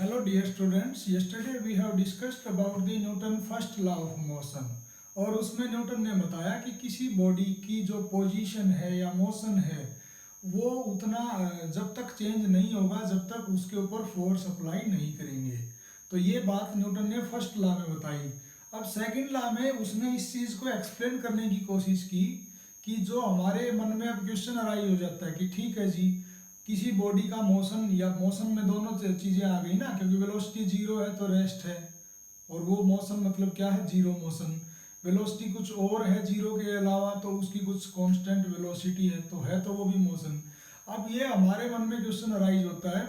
Hello dear students, yesterday we have discussed about the Newton first law of motion और उसमें Newton ने बताया कि किसी बॉडी की जो पोजीशन है या मोशन है वो उतना जब तक चेंज नहीं होगा जब तक उसके ऊपर फोर्स अप्लाई नहीं करेंगे। तो ये बात न्यूटन ने फर्स्ट लॉ में बताई। अब सेकंड लॉ में उसने इस चीज़ को एक्सप्लेन करने की कोशिश की कि जो हमारे मन में अब क्वेश्चन अराइज हो जाता है कि ठीक है जी, किसी बॉडी का मोशन या मोशन में दोनों चीज़ें आ गई ना, क्योंकि वेलोसिटी जीरो है तो रेस्ट है, और वो मोशन मतलब क्या है, जीरो मोशन। वेलोसिटी कुछ और है जीरो के अलावा तो उसकी कुछ कांस्टेंट वेलोसिटी है तो वो भी मोशन। अब ये हमारे मन में क्वेश्चन अराइज होता है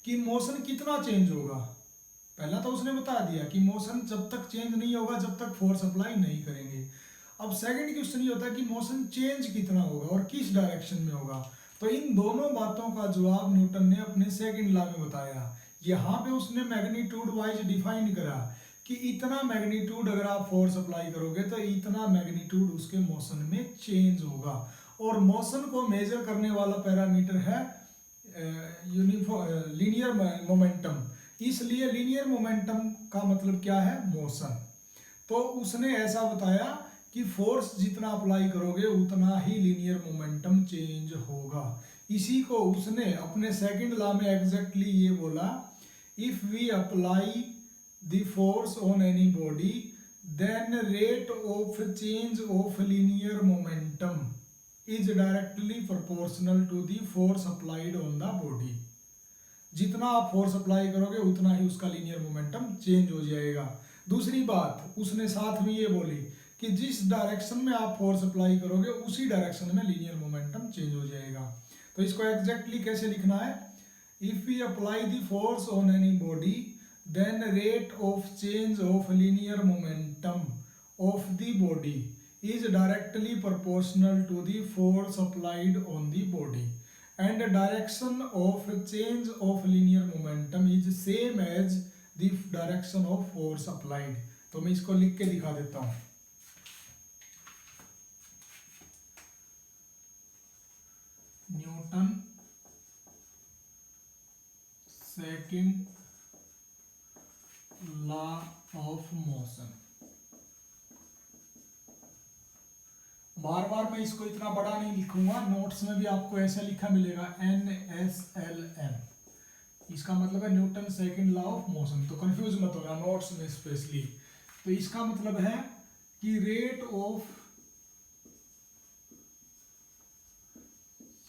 कि मोशन कितना चेंज होगा। पहला तो उसने बता दिया कि मोशन जब तक चेंज नहीं होगा जब तक फोर्स अप्लाई नहीं करेंगे। अब सेकंड क्वेश्चन ये होता है कि मोशन चेंज कितना होगा और किस डायरेक्शन में होगा। तो इन दोनों बातों का जवाब न्यूटन ने अपने सेकंड लॉ में बताया। यहाँ पे उसने मैग्नीट्यूड वाइज डिफाइन करा कि इतना मैग्नीट्यूड अगर आप फोर्स अप्लाई करोगे तो इतना मैग्नीट्यूड उसके मोशन में चेंज होगा। और मोशन को मेजर करने वाला पैरामीटर है लीनियर मोमेंटम। इसलिए लीनियर मोमेंटम का मतलब क्या है, मोशन। तो उसने ऐसा बताया कि फोर्स जितना अप्लाई करोगे उतना ही लीनियर मोमेंटम चेंज होगा। इसी को उसने अपने सेकंड लॉ में एग्जैक्टली ये बोला, if we apply the force on any body then rate of change of linear momentum is directly proportional to the force applied on the body. जितना आप फोर्स अप्लाई करोगे उतना ही उसका लीनियर मोमेंटम चेंज हो जाएगा। दूसरी बात उसने साथ में ये बोली कि जिस डायरेक्शन में आप फोर्स अप्लाई करोगे उसी डायरेक्शन में लीनियर मोमेंटम चेंज हो जाएगा। तो इसको एग्जैक्टली कैसे लिखना है, if we apply the force on any body then rate of change of linear momentum of the body is directly proportional to the force applied on the body and direction of change of linear momentum is same as the direction of force applied. तो मैं इसको लिख के दिखा देता हूं। Newton second law of motion. बार बार मैं इसको इतना बड़ा नहीं लिखूंगा, नोट्स में भी आपको ऐसा लिखा मिलेगा NSLM। इसका मतलब है Newton second law of motion. तो कंफ्यूज मत होना नोट्स में स्पेशली। तो इसका मतलब है कि rate of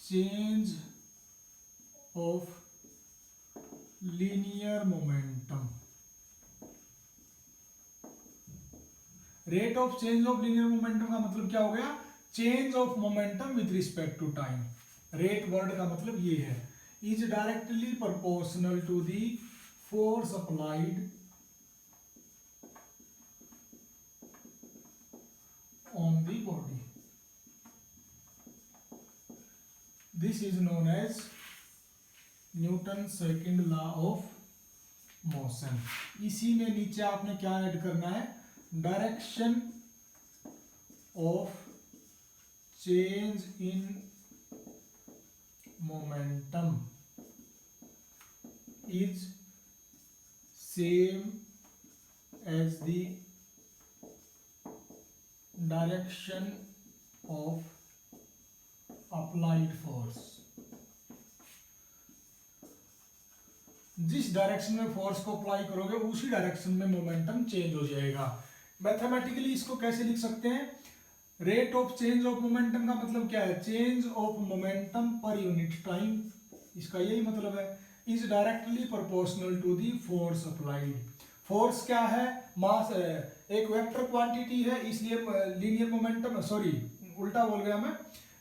change of linear momentum, rate of change of linear momentum का मतलब क्या हो गया, change of momentum with respect to time. Rate word का मतलब ये है, is directly proportional to the force applied on the body. This is known as Newton second law of motion. इसी में नीचे आपने क्या ऐड करना है, direction of change in momentum is same as the direction of applied force. जिस direction में force को अप्लाई करोगे उसी डायरेक्शन में मोमेंटम चेंज हो जाएगा। मैथमेटिकली इसको कैसे लिख सकते हैं, rate of change of momentum का मतलब क्या है, change of momentum per unit time. इसका यही मतलब है, is directly proportional to the force applied. Force क्या है, मास, एक वेक्टर क्वांटिटी है, इसलिए लीनियर मोमेंटम, सॉरी उल्टा बोल गया मैं,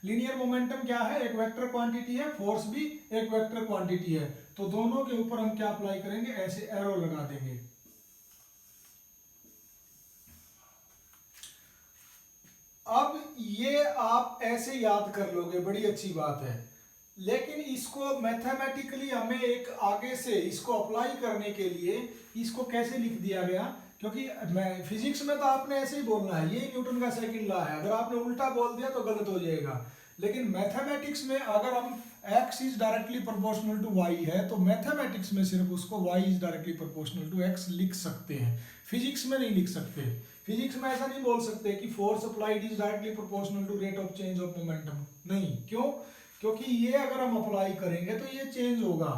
लीनियर मोमेंटम क्या है, एक वेक्टर क्वांटिटी है, फोर्स भी एक वेक्टर क्वांटिटी है। तो दोनों के ऊपर हम क्या अप्लाई करेंगे, ऐसे एरो लगा देंगे। अब ये आप ऐसे याद कर लोगे, बड़ी अच्छी बात है, लेकिन इसको मैथमेटिकली हमें एक आगे से इसको अप्लाई करने के लिए इसको कैसे लिख दिया गया, क्योंकि मैं फिजिक्स में तो आपने ऐसे ही बोलना है, ये न्यूटन का सेकंड लॉ है। अगर आपने उल्टा बोल दिया तो गलत हो जाएगा। लेकिन मैथमेटिक्स में अगर हम x is directly proportional to y है तो मैथमेटिक्स में सिर्फ उसको y is directly proportional to x लिख सकते हैं, फिजिक्स में नहीं लिख सकते। फिजिक्स में ऐसा नहीं बोल सकते कि force applied is directly proportional to rate of change of momentum, नहीं। क्यों? क्योंकि ये अगर हम अप्लाई करेंगे तो ये चेंज होगा,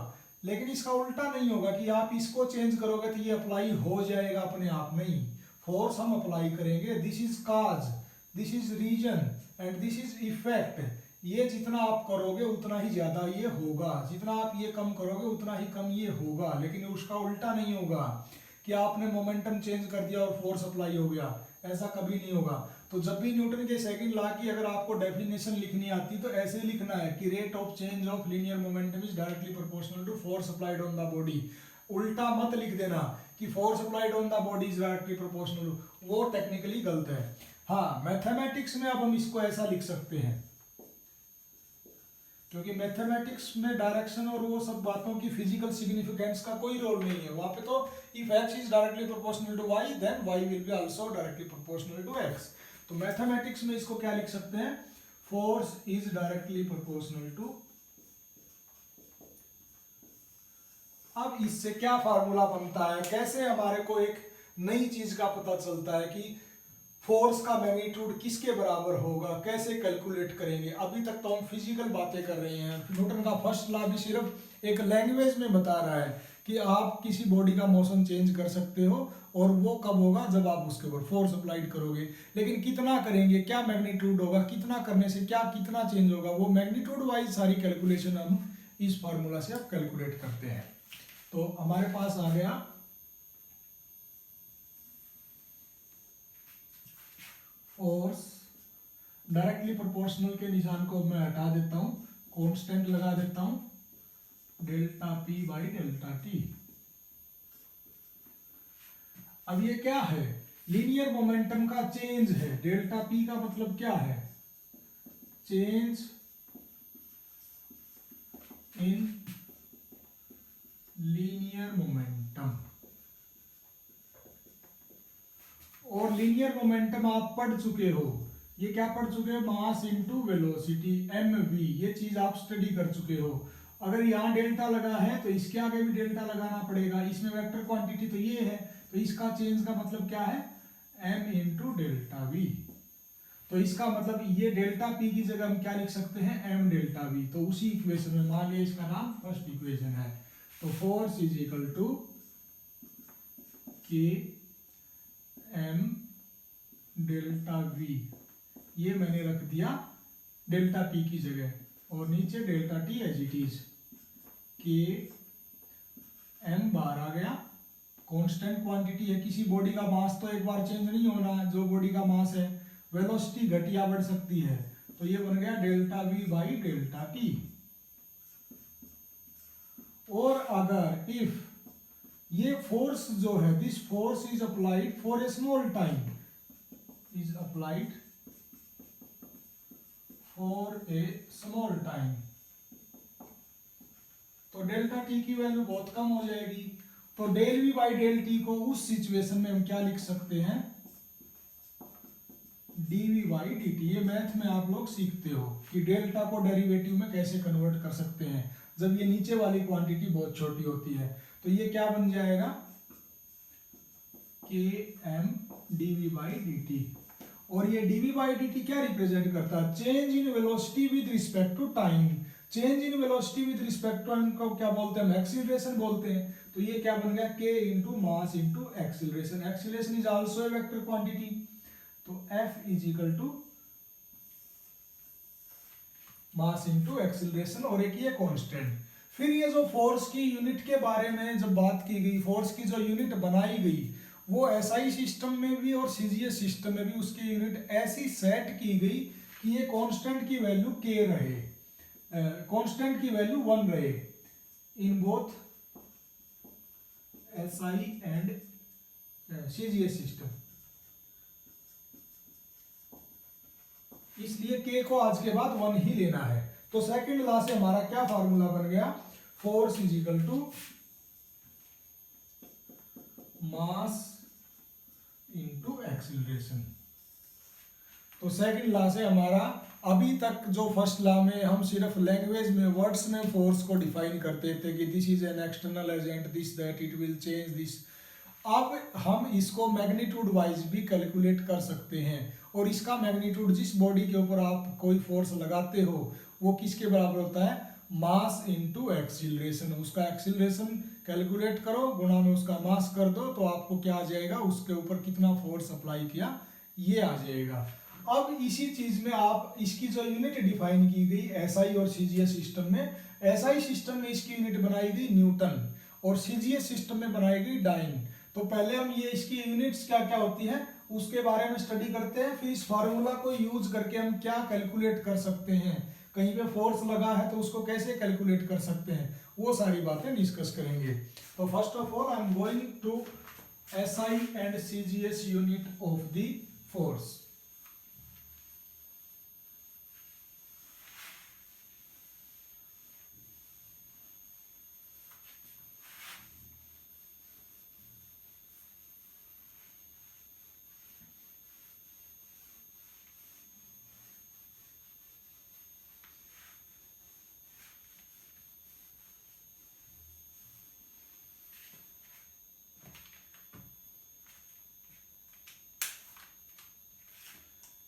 लेकिन इसका उल्टा नहीं होगा कि आप इसको चेंज करोगे तो ये अप्लाई हो जाएगा अपने आप, नहीं। फोर्स हम अप्लाई करेंगे, this is cause, this is reason and this is effect. ये जितना आप करोगे उतना ही ज्यादा ये होगा, जितना आप ये कम करोगे उतना ही कम ये होगा, लेकिन उसका उल्टा नहीं होगा कि आपने मोमेंटम चेंज कर दिया और फोर्स अप्लाई हो गया, ऐसा कभी नहीं होगा। तो जब भी न्यूटन के सेकंड लॉ की अगर आपको डेफिनेशन लिखनी आती तो ऐसे लिखना है कि rate of change of linear momentum is directly proportional to force applied on the body. उल्टा मत लिख देना कि force applied on the body is directly proportional, वो टेक्निकली गलत है। हाँ, मैथमेटिक्स में अब हम इसको ऐसा लिख सकते हैं, क्योंकि मैथमेटिक्स में डायरेक्शन और वो सब बातों की फिजिकल सिग्निफिकेंस का कोई रोल नहीं है वहां पे। तो if x is directly proportional to y then y will be also directly proportional to x। तो मैथमेटिक्स में इसको क्या लिख सकते हैं? Force is directly proportional to. अब इससे क्या फार्मूला बनता है, कैसे हमारे को एक नई चीज का पता चलता है कि फोर्स का मैग्नीट्यूड किसके बराबर होगा, कैसे कैलकुलेट करेंगे। अभी तक तो हम फिजिकल बातें कर रहे हैं, न्यूटन का फर्स्ट लॉ भी सिर्फ एक लैंग्वेज में बता रहा है कि आप किसी बॉडी का मोशन चेंज कर सकते हो और वो कब होगा, जब आप उसके ऊपर फोर्स अप्लाइड करोगे। लेकिन कितना करेंगे, क्या मैग्नीट्यूड होगा, कितना करने से क्या कितना चेंज होगा, वो मैग्नीट्यूड वाइज सारी कैलकुलेशन हम इस फार्मूला से आप कैलकुलेट करते हैं। तो हमारे पास आ गया फोर्स डायरेक्टली प्रोपोर्शनल के निशान को मैं हटा देता हूं, कांस्टेंट लगा देता हूं delta P by delta T। अब ये क्या है? लीनियर मोमेंटम का चेंज है। डेल्टा P का मतलब क्या है? Change in linear momentum. और लीनियर मोमेंटम आप पढ़ चुके हो, ये क्या पढ़ चुके हो? मास इनटू वेलोसिटी, mv, ये चीज आप स्टडी कर चुके हो। अगर यहाँ डेल्टा लगा है तो इसके आगे भी डेल्टा लगाना पड़ेगा, इसमें वेक्टर क्वांटिटी तो ये है, तो इसका चेंज का मतलब क्या है? m into delta we. तो इसका मतलब ये डेल्टा p की जगह हम क्या लिख सकते हैं? m delta v। तो उसी इक्वेशन में मान लिया इसका नाम फर्स्ट इक्वेशन है। तो force is equal to k m delta v, ये मैंने रख दिया डेल्टा p की जगह, और नीचे delta t as it is. k m बार आ गया, कांस्टेंट क्वांटिटी है, किसी बॉडी का मास तो एक बार चेंज नहीं होना जो बॉडी का मास है। वेलोसिटी घट या बढ़ सकती है, तो ये बन गया delta v by delta t। और अगर इफ ये फोर्स जो है, this force is applied for a small time, is applied for a small time, तो डेल्टा टी की वैल्यू बहुत कम हो जाएगी। तो del V by del T को उस सिचुएशन में हम क्या लिख सकते हैं? dv by dt। ये मैथ में आप लोग सीखते हो कि डेल्टा को डेरिवेटिव में कैसे कन्वर्ट कर सकते हैं जब ये नीचे वाली क्वांटिटी बहुत छोटी होती है। तो ये क्या बन जाएगा? km dv by dt। और ये dv बाई dt क्या रिप्रेजेंट करता है? Change in velocity with respect to time. Change in velocity with respect to time को क्या बोलते हैं? एक्सीलरेशन बोलते हैं। तो ये क्या बन गया? k into mass into acceleration. Acceleration is also a vector quantity, तो f is equal to mass into acceleration, और एक ये कांस्टेंट। फिर ये जो फोर्स की यूनिट के बारे में जब बात की गई, फोर्स की जो यूनिट बनाई गई वो एसआई सिस्टम में भी और सीजीएस सिस्टम में भी उसकी यूनिट ऐसी सेट की गई कि ये कांस्टेंट की वैल्यू k रहे, कांस्टेंट की वैल्यू 1 रहे in both SI and CGS system. इसलिए k को आज के बाद 1 ही लेना है। तो सेकंड लॉ से हमारा क्या फार्मूला बन गया? Force is equal to mass into acceleration. तो सेकंड लॉ से हमारा अभी तक जो फर्स्ट लॉ में हम सिर्फ लैंग्वेज में वर्ड्स में फोर्स को डिफाइन करते थे कि this is an external agent, this that, it will change this. अब हम इसको मैग्नीट्यूड वाइज भी कैलकुलेट कर सकते हैं, और इसका मैग्नीट्यूड जिस बॉडी के ऊपर आप कोई फोर्स लगाते हो वो किसके बराबर होता है, मास इनटू एक्सीलरेशन। उसका एक्सीलरेशन कैलकुलेट करो, गुणा में उसका मास कर दो, तो आपको क्या आ जाएगा, उसके ऊपर कितना फोर्स अप्लाई किया ये आ जाएगा। अब इसी चीज में आप इसकी जो यूनिट डिफाइन की गई एसआई और सीजीएस सिस्टम में, एसआई सिस्टम में इसकी यूनिट बनाई गई न्यूटन और सीजीएस सिस्टम में बनाई गई डाइन। तो पहले हम ये इसकी यूनिट्स क्या क्या होती हैं उसके बारे में स्टडी करते हैं, फिर इस फार्मूला को यूज करके हम क्या कैलकुलेट कर सकते हैं, कहीं पे फोर्स लगा है तो उसको कैसे कैलकुलेट कर सकते हैं, वो सारी बातें डिस्कस करेंगे। तो first of all I am going to SI and CGS unit of the force.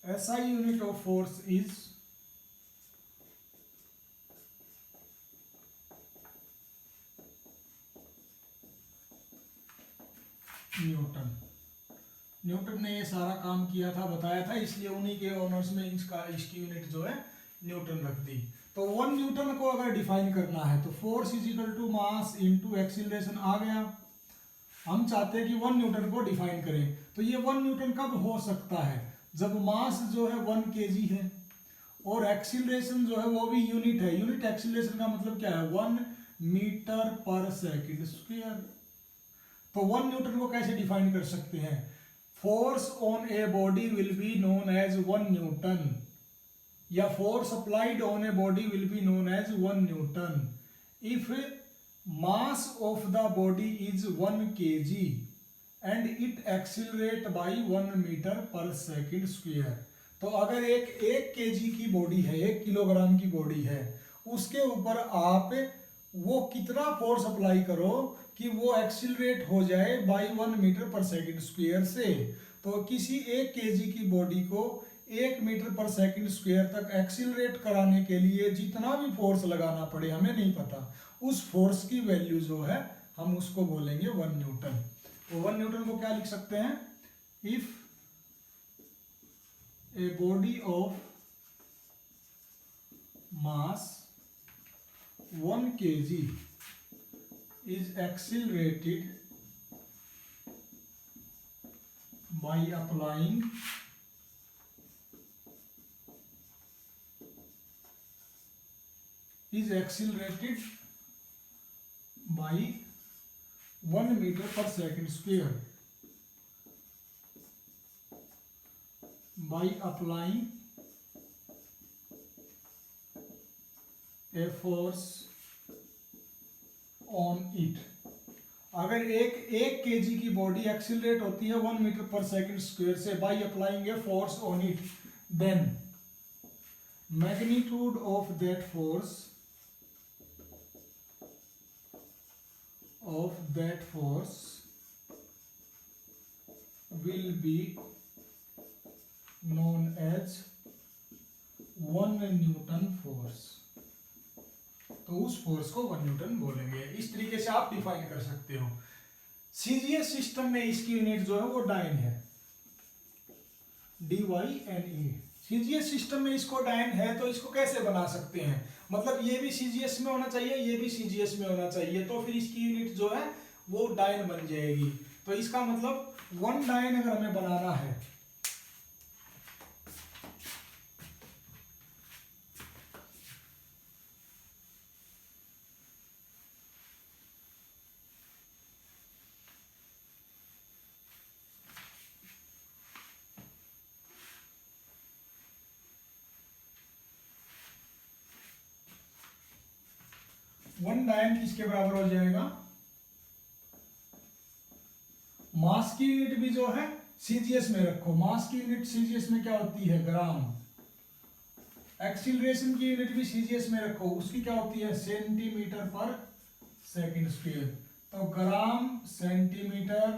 SI unit of force is Newton. Newton ने ये सारा काम किया था, बताया था, इसलिए उन्हीं के ऑनर्स में इसकी यूनिट जो है न्यूटन रख दी। तो 1 न्यूटन को अगर डिफाइन करना है तो force is equal to mass into acceleration आ गया। हम चाहते हैं कि 1 न्यूटन को डिफाइन करें, तो ये 1 न्यूटन कब हो सकता है, जब मास जो है 1 kg है और एक्सीलरेशन जो है वो भी यूनिट है। यूनिट एक्सीलरेशन का मतलब क्या है, 1 मीटर पर सेकंड स्क्वायर। तो 1 न्यूटन को कैसे डिफाइन कर सकते हैं, force on a body will be known as 1 newton, या force applied on a body will be known as 1 newton if mass of the body is 1 kg and it accelerate by 1 metre per second square. तो अगर एक KG की body है, 1 kilogram की body है, उसके ऊपर आप वो कितना फोर्स अप्लाई करो कि वो एक्सीलरेट हो जाए by 1 metre per second square से। तो किसी 1 केजी की बॉडी को 1 मीटर पर सेकंड स्क्वायर तक एक्सीलरेट कराने के लिए जितना भी फोर्स लगाना पड़े, हमें नहीं पता, उस फोर्स की वैल्यू जो है हम उसको बोलेंगे 1 न्यूटन। तो 1 न्यूटन को क्या लिख सकते हैं, if a body of mass 1 kg is accelerated by applying is accelerated by 1 meter per second square by applying a force on it। अगर एक केजी की बॉडी एक्सीलरेट होती है 1 मीटर पर सेकंड स्क्वायर से by applying a force on it, then magnitude of that force will be known as 1 Newton force. तो उस force को 1 Newton बोलेंगे। इस तरीके से आप डिफाइन कर सकते हो। सीजीएस सिस्टम में इसकी यूनिट जो है वो डाइन है, DYNE। सीजीएस सिस्टम में इसको डाइन है, तो इसको कैसे बना सकते हैं, मतलब ये भी सीजीएस में होना चाहिए, ये भी सीजीएस में होना चाहिए, तो फिर इसकी यूनिट जो है वो डाइन बन जाएगी। तो इसका मतलब 1 डाइन अगर हमें बनाना है, वन डायन किसके बराबर हो जाएगा, मास की यूनिट भी जो है सीजीएस में रखो। मास की यूनिट सीजीएस में क्या होती है, ग्राम। एक्सीलरेशन की यूनिट भी सीजीएस में रखो, उसकी क्या होती है सेंटीमीटर पर सेकंड स्क्वायर। तो ग्राम सेंटीमीटर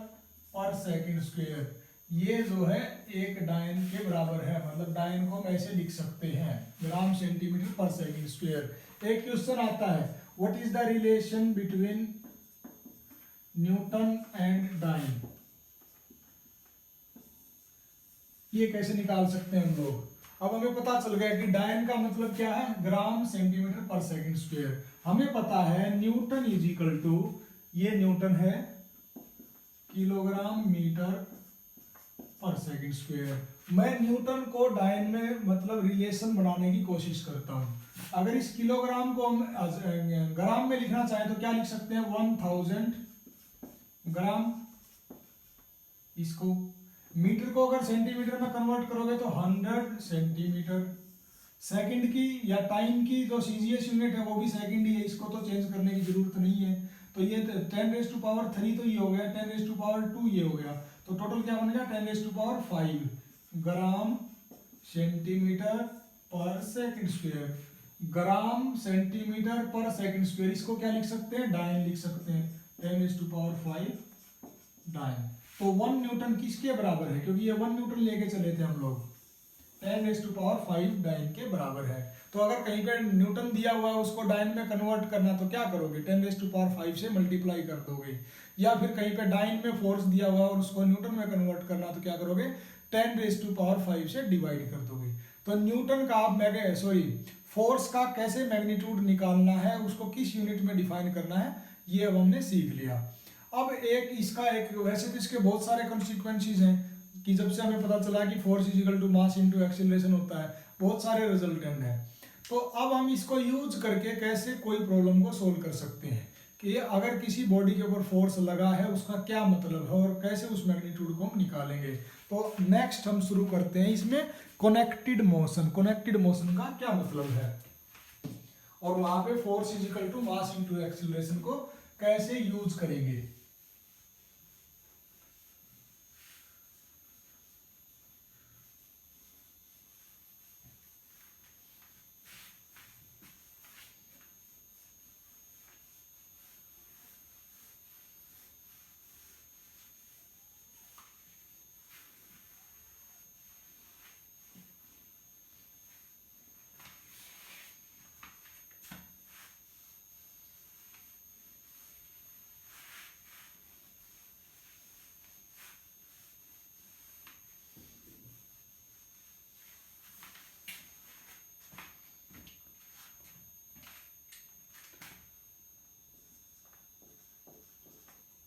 पर सेकंड स्क्वायर ये जो है एक डायन के बराबर है, मतलब डायन को हम ऐसे लिख सकते हैं ग्राम सेंटीमीटर पर सेकंड स्क्वायर। एक क्वेश्चन आता है what is the relation between Newton and डायन, ये कैसे निकाल सकते हैं हम लोग। अब हमें पता चल गया कि डायन का मतलब क्या है ग्राम सेंटीमीटर पर सेकंड स्क्वायर। हमें पता है न्यूटन इज इक्वल टू, ये न्यूटन है, kilogram metre per second square. मैं न्यूटन को डायन में मतलब रिलेशन बनाने की कोशिश करता हूं। अगर इस किलोग्राम को हम ग्राम में लिखना चाहें तो क्या लिख सकते हैं 1000 ग्राम। इसको मीटर को अगर सेंटीमीटर में कन्वर्ट करोगे तो 100 सेंटीमीटर। सेकंड की या टाइम की जो सीजीएस यूनिट है वो भी सेकंड ही है, इसको तो चेंज करने की जरूरत नहीं है। तो ये 10⁻³ तो ये हो गया, 10⁻² ये हो गया, तो टोटल क्या बन गया 10⁵ ग्राम सेंटीमीटर पर सेकंड स्क्वायर। ग्राम सेंटीमीटर पर सेकंड स्क्वायर, इसको क्या लिख सकते हैं डायन लिख सकते हैं 10⁵ डायन। तो 1 न्यूटन किसके बराबर है, क्योंकि ये 1 न्यूटन लेके चले थे हम लोग, 10⁵ डायन के बराबर है। तो अगर कहीं पे न्यूटन दिया हुआ है उसको डायन में कन्वर्ट करना तो क्या करोगे 10⁵ से मल्टीप्लाई कर दोगे, या फिर कहीं पे डायन में फोर्स दिया हुआ है और उसको न्यूटन में कन्वर्ट करना तो क्या करोगे 10⁵ से डिवाइड कर दोगे। तो न्यूटन का आप फोर्स का कैसे मैग्नीट्यूड निकालना है, उसको किस यूनिट में डिफाइन करना है, ये अब हमने सीख लिया। अब एक इसका एक वैसे तो इसके बहुत सारे कॉन्सिक्वेंसेस हैं कि जब से हमें पता चला कि force is equal to mass into acceleration होता है, बहुत सारे रिजल्टेंट हैं। तो अब हम इसको यूज करके कैसे कोई प्रॉब्लम को सोल्व कर सकते हैं कि अगर किसी बॉडी के ऊपर फोर्स लगा है उसका क्या मतलब है और कैसे उस मैग्नीट्यूड को हम निकालेंगे। तो नेक्स्ट हम शुरू करते हैं इसमें कनेक्टेड मोशन। कनेक्टेड मोशन का क्या मतलब है और वहां पे force is equal to mass into acceleration को कैसे यूज करेंगे।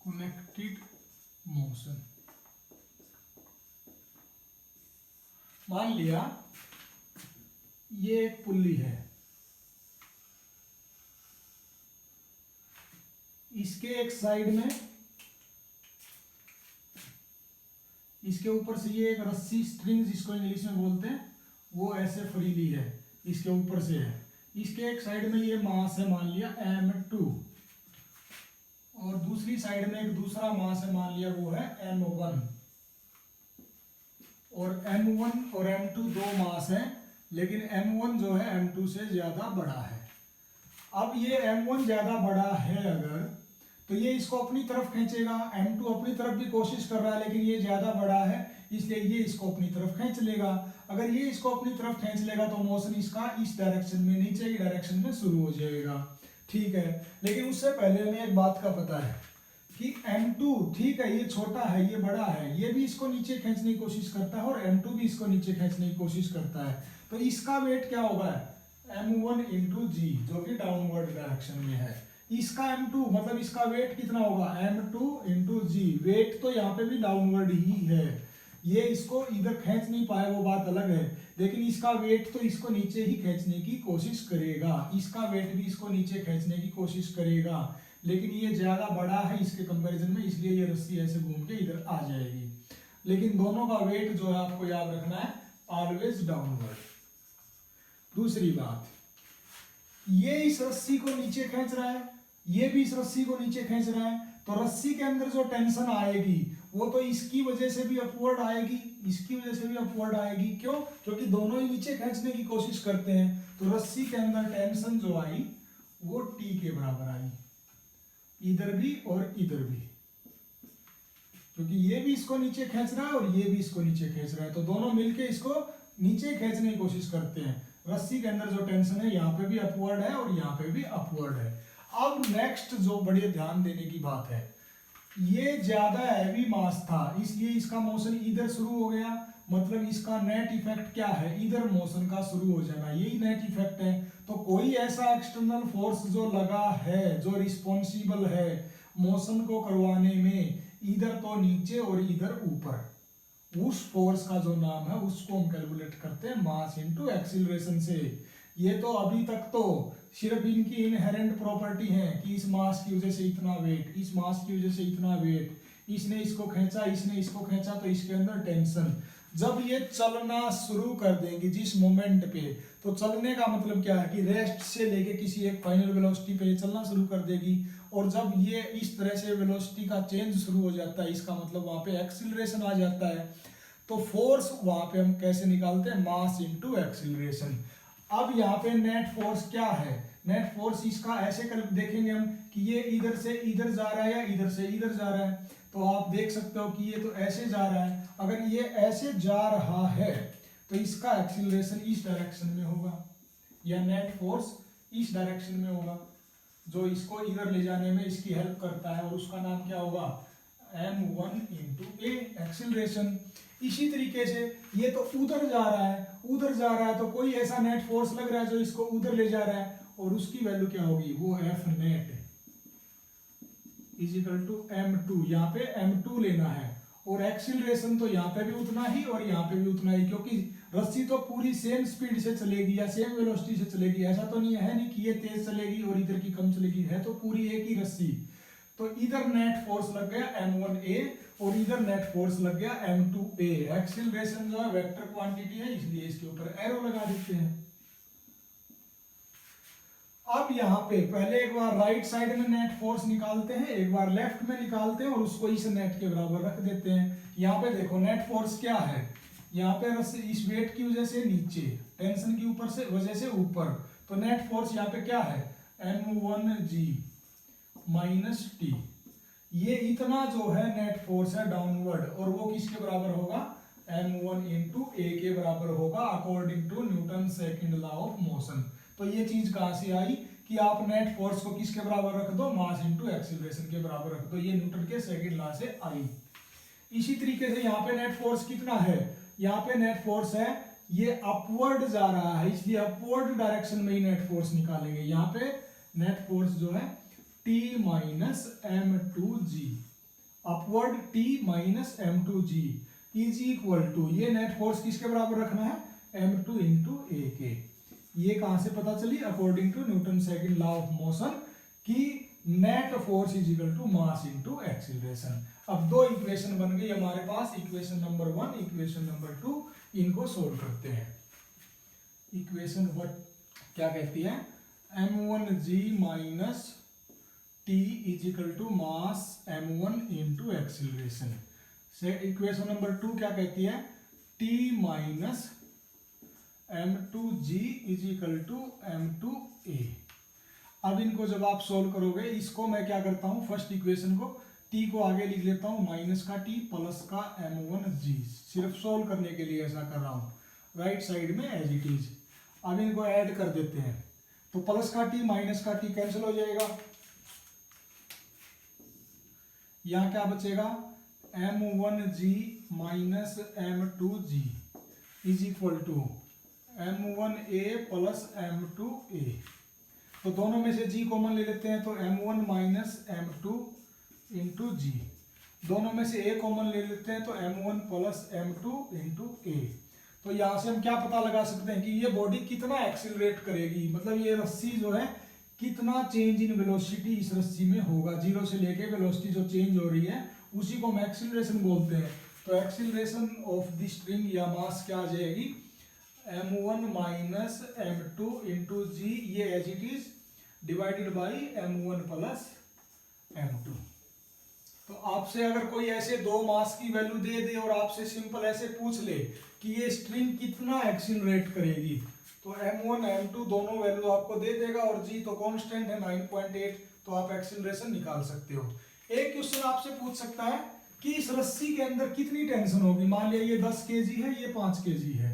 कनेक्टेड मोशन, मान लिया ये एक पुल्ली है, इसके एक साइड में इसके ऊपर से ये एक रस्सी स्ट्रिंग जिसको इंग्लिश में बोलते हैं वो ऐसे फ्रीली है, इसके ऊपर से है। इसके एक साइड में ये मास है मान लिया m2 और दूसरी साइड में एक दूसरा मास है मान लिया वो है m1। और m1 और m2 दो मास हैं, लेकिन m1 जो है m2 से ज्यादा बड़ा है। अब ये m1 ज्यादा बड़ा है अगर तो ये इसको अपनी तरफ खींचेगा, m2 अपनी तरफ भी कोशिश कर रहा है लेकिन ये ज्यादा बड़ा है इसलिए ये इसको अपनी तरफ खींच लेगा। अगर ये इसको अपनी तरफ खींच लेगा तो मोशन इसका इस डायरेक्शन में नीचे की डायरेक्शन में शुरू हो जाएगा, ठीक है। लेकिन उससे पहले हमें एक बात का पता है कि m2 ठीक है ये छोटा है ये बड़ा है, ये भी इसको नीचे खींचने की कोशिश करता है और m2 भी इसको नीचे खींचने की कोशिश करता है। तो इसका वेट क्या होगा m1 इंटू जी जो कि डाउनवर्ड डायरेक्शन में है। इसका m2 मतलब इसका वेट कितना होगा m2 इंटू जी। वेट तो यहाँ पे भी डाउनवर्ड ही है, ये इसको इधर खींच नहीं पाए वो बात अलग है, लेकिन इसका वेट तो इसको नीचे ही खींचने की कोशिश करेगा, इसका वेट भी इसको नीचे खींचने की कोशिश करेगा, लेकिन ये ज्यादा बड़ा है इसके कंपैरिजन में इसलिए ये रस्सी ऐसे घूम के इधर आ जाएगी। लेकिन दोनों का वेट जो है आपको याद रखना है ऑलवेज डाउनवर्ड। दूसरी बात, ये इस रस्सी को नीचे खींच रहा है, ये भी इस रस्सी को नीचे खींच रहा है, तो रस्सी के अंदर जो टेंशन आएगी वो तो इसकी वजह से भी अपवर्ड आएगी, इसकी वजह से भी अपवर्ड आएगी। क्यों? क्योंकि दोनों ही नीचे खींचने की कोशिश करते हैं। तो रस्सी के अंदर टेंशन जो आई वो T के बराबर आई, इधर भी और इधर भी, क्योंकि ये भी इसको नीचे खींच रहा है और ये भी इसको नीचे खींच रहा है, तो दोनों मिलके इसको नीचे खींचने की कोशिश करते हैं। रस्सी के अंदर जो टेंशन है यहाँ पे भी अपवर्ड है और यहाँ पे भी अपवर्ड है। अब नेक्स्ट जो बड़े ध्यान देने की बात है, ये ज्यादा हैवी मास था इसलिए इसका मोशन इधर शुरू हो गया, मतलब इसका नेट इफेक्ट क्या है, इधर मोशन का शुरू हो जाना, यही नेट इफेक्ट है। तो कोई ऐसा एक्सटर्नल फोर्स जो लगा है, जो रिस्पॉन्सिबल है मोशन को करवाने में, इधर तो नीचे और इधर ऊपर, उस फोर्स का जो नाम है उसको हम कैलकुलेट करते हैं मास इनटू एक्सीलरेशन से। ये तो अभी तक तो सिर्फ इनकी इनहेरेंट प्रॉपर्टी है कि इस मास की वजह से इतना वेट, इस मास की वजह से इतना वेट, इसने इसको खींचा, इसने इसको खींचा, तो इसके अंदर टेंशन। जब ये चलना शुरू कर देंगे जिस मोमेंट पे, तो चलने का मतलब क्या है कि रेस्ट से लेके किसी एक फाइनल वेलोसिटी पे चलना शुरू कर देगी। और जब ये इस तरह से वेलोसिटी का चेंज शुरू हो जाता है, इसका मतलब वहां पे एक्सीलरेशन आ जाता है। तो फोर्स वहां पे हम कैसे निकालते हैं, मास इनटू एक्सीलरेशन। अब यहाँ पे नेट फोर्स क्या है, नेट फोर्स इसका ऐसे कर देखेंगे हम कि ये इधर से इधर जा रहा है या इधर से इधर जा रहा है। तो आप देख सकते हो कि ये तो ऐसे जा रहा है, अगर ये ऐसे जा रहा है तो इसका एक्सीलरेशन इस डायरेक्शन में होगा, या नेट फोर्स इस डायरेक्शन में होगा जो इसको इधर ले जाने में इसकी हेल्प करता है, और उसका नाम क्या होगा, m1 × a एक्सीलरेशन। इसी तरीके से ये तो उधर जा रहा है, उधर जा रहा है तो कोई ऐसा नेट फोर्स लग रहा है जो इसको उधर ले जा रहा है, और उसकी वैल्यू क्या होगी, वो F नेट = m2। यहाँ पे m2 लेना है, और एक्सीलरेशन तो यहाँ पे भी उतना ही और यहाँ पे भी उतना ही, क्योंकि रस्सी तो पूरी सेम स्पीड से चलेगी या सेम वेलोसिटी से चलेगी। ऐसा तो नहीं है नहीं कि ये तेज चलेगी और इधर की कम चलेगी, है तो पूरी एक ही रस्सी। तो इधर नेट फोर्स लग गया m1a और इधर नेट फोर्स लग गया m2a। एक्सीलरेशन जो है वेक्टर क्वांटिटी है, इसलिए इसके ऊपर एरो लगा देते हैं। अब यहाँ पे पहले एक बार राइट साइड में नेट फोर्स निकालते हैं, एक बार लेफ्ट में निकालते हैं और उसको इस नेट के बराबर रख देते हैं। यहाँ पे देखो नेट फोर्स क्या है, यहाँ पे इस वेट की वजह से नीचे, टेंशन की ऊपर से वजह से ऊपर, तो नेट फोर्स यहाँ पे क्या है, m1g - t। ये इतना जो है नेट फोर्स है डाउनवर्ड, और वो किसके बराबर होगा, m1 × a के बराबर होगा according to Newton second law of motion. तो ये चीज कहां से आई कि आप नेट फोर्स को किसके बराबर रख दो, मास इनटू एक्सीलरेशन के बराबर रख दो, ये न्यूटन के सेकंड लॉ से आई। इसी तरीके से यहाँ पे नेट फोर्स कितना है, यहाँ पे नेट फोर्स है, ये अपवर्ड जा रहा है, इसलिए अपवर्ड डायरेक्शन में ही नेट फोर्स निकालेंगे। यहाँ पे नेट फोर्स जो है T - m2g, upward T - m2g = ये नेट फोर्स किसके बराबर रखना है, m2 × a के। ये कहां से पता चली, according to Newton second law of motion, कि net force = mass into acceleration. अब दो इक्वेशन बन गई हमारे पास, इक्वेशन नंबर 1, इक्वेशन नंबर 2, इनको सोल्व करते हैं। इक्वेशन 1 क्या कहती है, m1g - t = मास m1 × एक्सीलरेशन से। इक्वेशन नंबर 2 क्या कहती है, t - m2g = m2a। अब इनको जब आप सोल्व करोगे, इसको मैं क्या करता हूं, फर्स्ट इक्वेशन को t को आगे लिख लेता हूं माइनस का t प्लस का m1g, सिर्फ सोल्व करने के लिए ऐसा कर रहा हूं, राइट साइड में एज इट इज। अब इनको ऐड कर देते हैं, तो प्लस का t माइनस का t कैंसिल हो जाएगा, यहां क्या बचेगा, m1g - m2g = m1a + m2a। तो दोनों में से g कॉमन ले लेते हैं, तो m1 - m2 × g। दोनों में से a कॉमन ले लेते हैं, तो m1 + m2 × a। तो यहां से हम क्या पता लगा सकते हैं कि ये बॉडी कितना एक्सीलरेट करेगी, मतलब ये रस्सी जो है कितना चेंज इन वेलोसिटी इस रस्सी में होगा, जीरो से लेके वेलोसिटी जो चेंज हो रही है उसी को हम एक्सीलरेशन बोलते हैं। तो एक्सीलरेशन ऑफ द स्ट्रिंग या मास क्या आ जाएगी, m1 - m2 × g, ये as it is divided by m1 + m2। तो आपसे अगर कोई ऐसे दो मास की वैल्यू दे दे और आपसे सिंपल ऐसे पूछ ले कि ये स्ट्रिंग कितना एक्सिलरेट करेगी, तो m1 m2 दोनों वैल्यू आपको दे देगा और g तो कांस्टेंट है 9.8, तो आप एक्सिलरेशन निकाल सकते हो। एक क्वेश्चन आपसे पूछ सकता है कि इस रस्सी के अंदर कितनी टेंशन होगी। मान लिया ये 10 kg है, ये 5 kg है,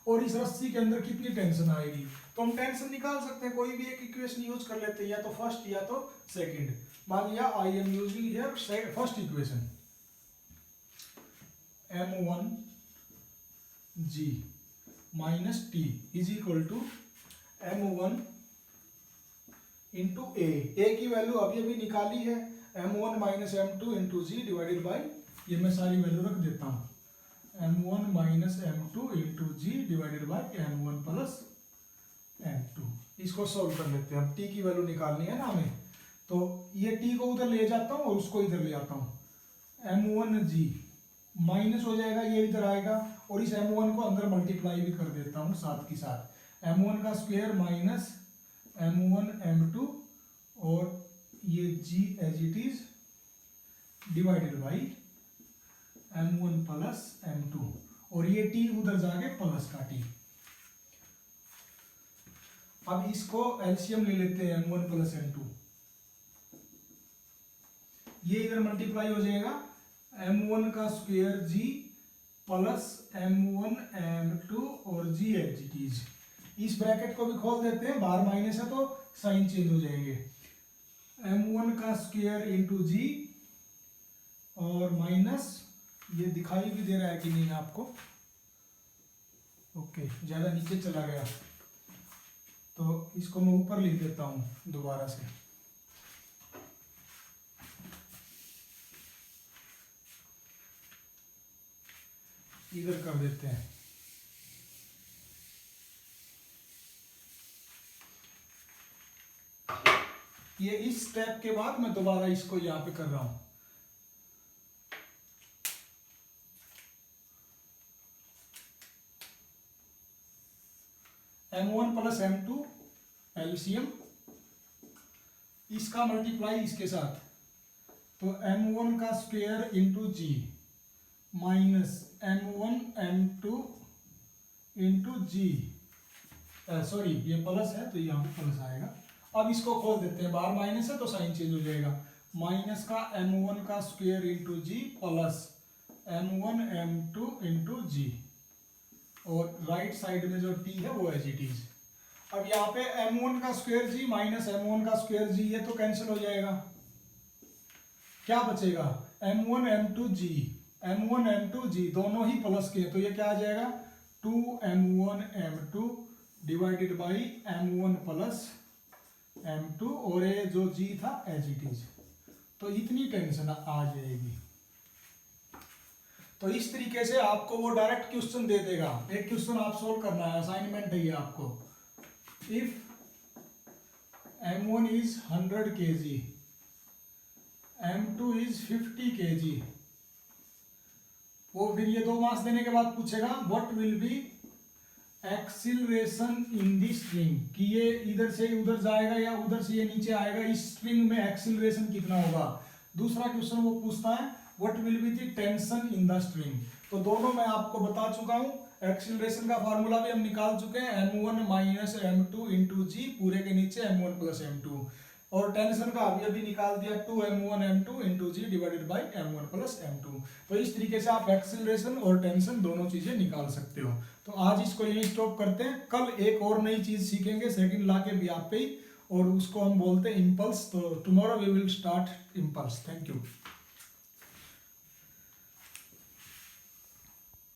और इस रस्सी के अंदर कितनी टेंशन आएगी, तो हम टेंशन निकाल सकते हैं। कोई भी एक इक्वेशन यूज कर लेते हैं, या तो फर्स्ट या तो सेकंड। मान लिया I am using here first equation, m1 g minus T is equal to m1 into a की वैल्यू अभी अभी निकाली है, m1 minus m2 into ji divided by, ये मैं सारी वैल्यू रख देता हूँ, m1 minus m2 into ji divided by m1 plus m2। इसको सॉल्व कर लेते हैं। अब t की वैल्यू निकालनी है ना हमें, तो ये t को उधर ले जाता हूँ और उसको इधर ले आता हूँ, m1g माइनस हो जाएगा, ये इधर आएगा, और इस m1 को अंदर मल्टीप्लाई भी कर देता हूँ साथ की साथ, m1 का स्क्वायर माइनस m1 m2 और ये g as it is divided by m1 plus m2, और ये t उधर जाके प्लस का t। अब इसको एलसीएम ले लेते हैं m1 प्लस m2, ये इधर मल्टीप्लाई हो जाएगा, m1 का square g plus m1 m2 और g एज इट इज। इस ब्रैकेट को भी खोल देते हैं, बाहर माइनस है तो साइन चेंज हो जाएंगे, m1 का स्क्वायर इंटू जी और माइनस, ये दिखाई भी दे रहा है कि नहीं आपको, ओके ज्यादा नीचे चला गया तो इसको मैं ऊपर लिख देता हूं दोबारा से, इधर कर देते हैं। ये इस स्टेप के बाद मैं दोबारा इसको यहां पे कर रहा हूं, m1 प्लस m2 एलसीएम, इसका मल्टीप्लाई इसके साथ, तो m1 का स्क्वायर इंटू जी माइनस m1 m2 इंटू जी, सॉरी ये प्लस है तो यहाँ पे प्लस आएगा। अब इसको खोल देते हैं, बाहर माइनस है तो साइन चेंज हो जाएगा, माइनस का m1 का स्क्वायर इंटू जी प्लस m1 m2 इंटू जी, और राइट साइड में जो t है वो एज इट इज। अब यहाँ पे m1 का स्क्वायर जी माइनस m1 का स्क्वायर जी, ये तो कैंसिल हो जाएगा, क्या बचेगा m1 m2 g, m1 m2 g दोनों ही प्लस के, तो ये क्या आ जाएगा 2m1 m2 divided by m1 plus m2, और ये जो g था एज इट इज। तो इतनी टेंशन आ जाएगी। तो इस तरीके से आपको वो डायरेक्ट क्वेश्चन दे देगा, एक क्वेश्चन आप सोल्व करना है, असाइनमेंट है ये आपको। If m1 is 100 kg, m2 is 50 kg, वो फिर ये दो मास देने के बाद पूछेगा what will be acceleration in the string, कि ये इधर से उधर जाएगा या उधर से ये नीचे आएगा, इस स्ट्रिंग में एक्सिलरेशन कितना होगा। दूसरा क्वेश्चन वो पूछता है what will be the tension in the string. तो दोनों मैं आपको बता चुका हूं, एक्सिलरेशन का फार्मूला भी हम निकाल चुके हैं, m1 माइनस m2 इंटू जी पूरे के नीचे m1 प्लस m2, और टेंशन का अभी निकाल दिया 2m1 m2 into ji divided by m1 plus m2। तो इस तरीके से आप एक्सिलरेशन और टेंशन दोनों चीजें निकाल सकते हो। तो आज इसको यही स्टॉप करते हैं, कल एक और नई चीज सीखेंगे सेकंड लॉ के भी आप पे ही, और उसको हम बोलते हैं इम्पल्स। तो tomorrow we will start impulse. Thank you.